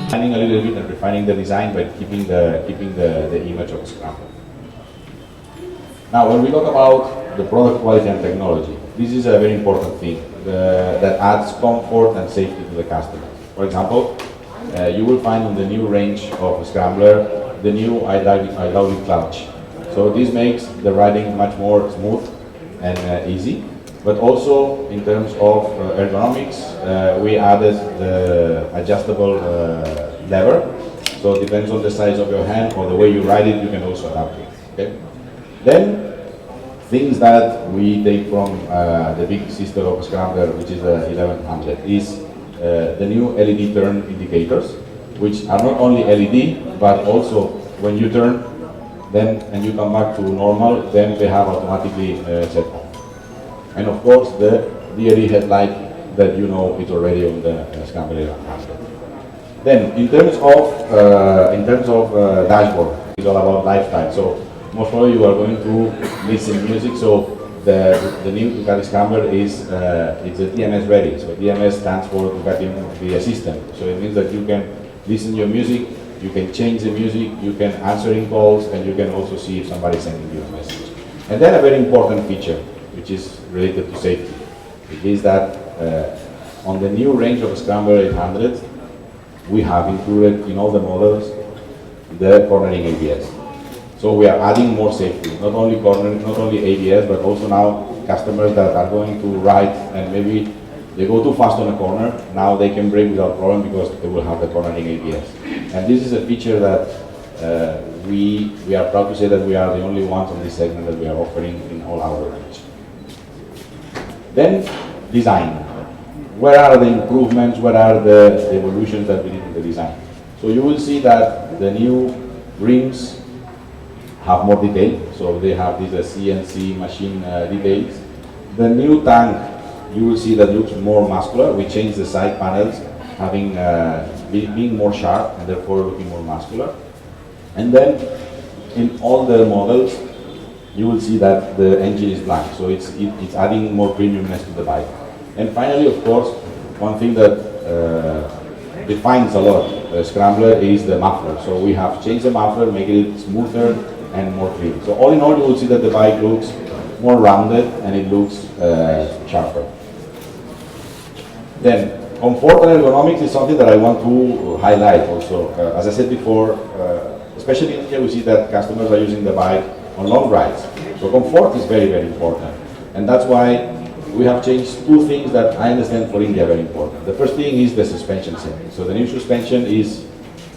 Refining a little bit and refining the design, but keeping the image of a scrambler. Now, when we talk about the product quality and technology, this is a very important thing that adds comfort and safety to the customer. For example, you will find on the new range of a scrambler the new iQlik clutch. So this makes the riding much more smooth and easy. But also in terms of ergonomics, we added the adjustable lever. So it depends on the size of your hand or the way you ride it, you can also adapt it. Okay? Then things that we take from the big sister of a scrambler, which is the 1100, is the new LED turn indicators, which are not only LED, but also when you turn, then and you come back to normal, then they have automatically set off. And of course, the DRE headlight that you know is already on the scrambler 1100. Then, in terms of dashboard, it's all about lifestyle. So most probably you are going to listen music. So the new Ducati Scrambler is it's a DMS ready. So DMS stands for Ducati Media System. So it means that you can listen to your music, you can change the music, you can answer in calls, and you can also see if somebody is sending you a message. And then a very important feature, which is related to safety, it is that on the new range of Scrambler 800, we have included in all the models the cornering ABS. So we are adding more safety, not only cornering, not only ABS, but also now customers that are going to ride and maybe they go too fast on a corner, now they can brake without problem because they will have the cornering ABS. And this is a feature that we are proud to say that we are the only ones on this segment that we are offering in all our range. Then, design. Where are the improvements, where are the evolutions that we did in the design? So you will see that the new rims have more detail, so they have these CNC machine details. The new tank, you will see that looks more muscular. We changed the side panels, having being more sharp and therefore looking more muscular. And then in all the models, you will see that the engine is black, so it's adding more premiumness to the bike. And finally, of course, one thing that defines a lot Scrambler is the muffler. So we have changed the muffler, making it smoother and more clean. So all in all, you will see that the bike looks more rounded and it looks sharper. Then, comfort and ergonomics is something that I want to highlight also. As I said before, especially in India, we see that customers are using the bike on long rides. So comfort is very, very important. And that's why we have changed two things that I understand for India are very important. The first thing is the suspension setting. So the new suspension is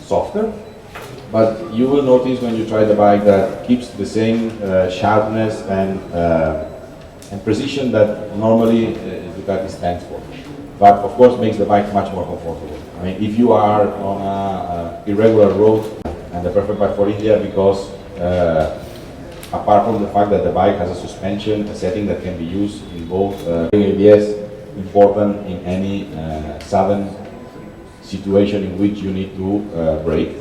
softer, but you will notice when you try the bike that keeps the same sharpness and precision that normally Ducati stands for. But of course makes the bike much more comfortable. I mean, if you are on an irregular road, and the perfect bike for India because apart from the fact that the bike has a suspension, a setting that can be used in both ABS, important in any sudden situation in which you need to brake.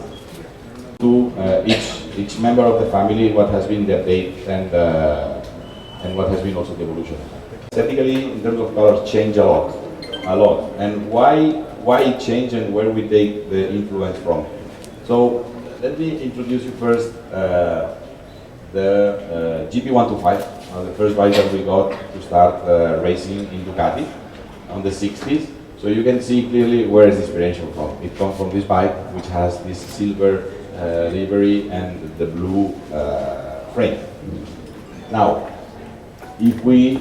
To each member of the family, what has been the update and what has been also the evolution. Aesthetically, in terms of colors, change a lot. And why it changed and where we take the influence from. So let me introduce you first the GP125, the first bike that we got to start racing in Ducati on the 60s. So you can see clearly where is the inspiration from. It comes from this bike, which has this silver livery and the blue frame. Now, if we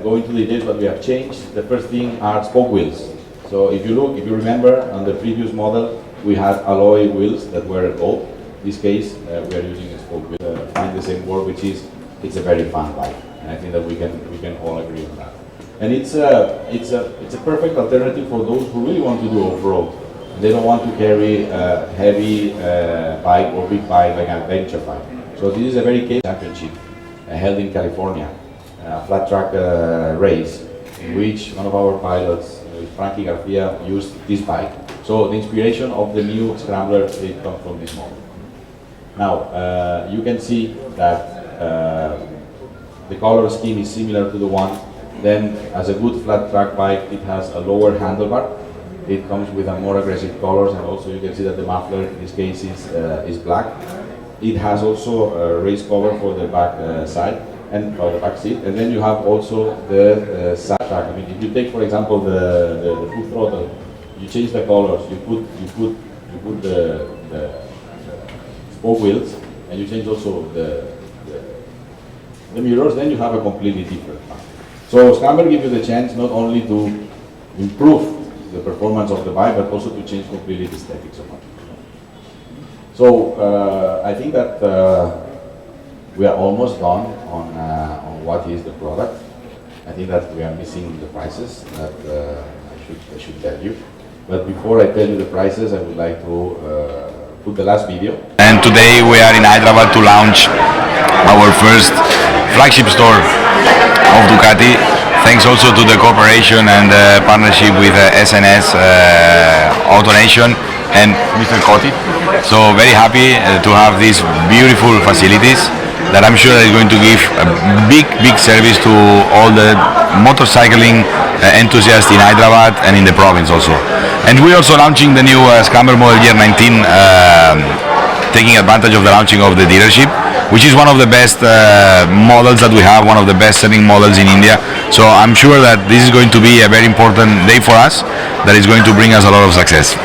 go into the details what we have changed, the first thing are spoke wheels. So if you remember, on the previous model, we had alloy wheels that were gold. In this case, we are using a spoke wheel. Find the same word, which is it's a very fun bike, and I think that we can all agree on that. And it's a perfect alternative for those who really want to do off-road. They don't want to carry a heavy bike or big bike like an adventure bike. So this is a very capable championship held in California, a flat track race in which one of our pilots, Frankie Garcia, used this bike. So the inspiration of the new Scrambler it comes from this model. Now you can see that the color scheme is similar to the one. Then, as a good flat track bike, it has a lower handlebar, It comes with a more aggressive colors, and also you can see that the muffler in this case is black. It has also a raised cover for the back side and for the back seat, and then you have also the side track. I mean, if you take for example the full throttle, you change the colors, you put the spoke wheels, and you change also the mirrors, then you have a completely different car. So Scamber gives you the chance not only to improve the performance of the bike, but also to change completely the aesthetics of it. So I think that we are almost done on what is the product. I think that we are missing the prices that I should tell you. But before I tell you the prices, I would like to put the last video. And today we are in Hyderabad to launch our first flagship store of Ducati, thanks also to the cooperation and partnership with SNS AutoNation and Mr. Cotti. So very happy to have these beautiful facilities that I'm sure is going to give a big service to all the motorcycling enthusiasts in Hyderabad and in the province also. And we're also launching the new Scamber Model Year 19, taking advantage of the launching of the dealership, which is one of the best models that we have, one of the best selling models in India. So I'm sure that this is going to be a very important day for us, that is going to bring us a lot of success.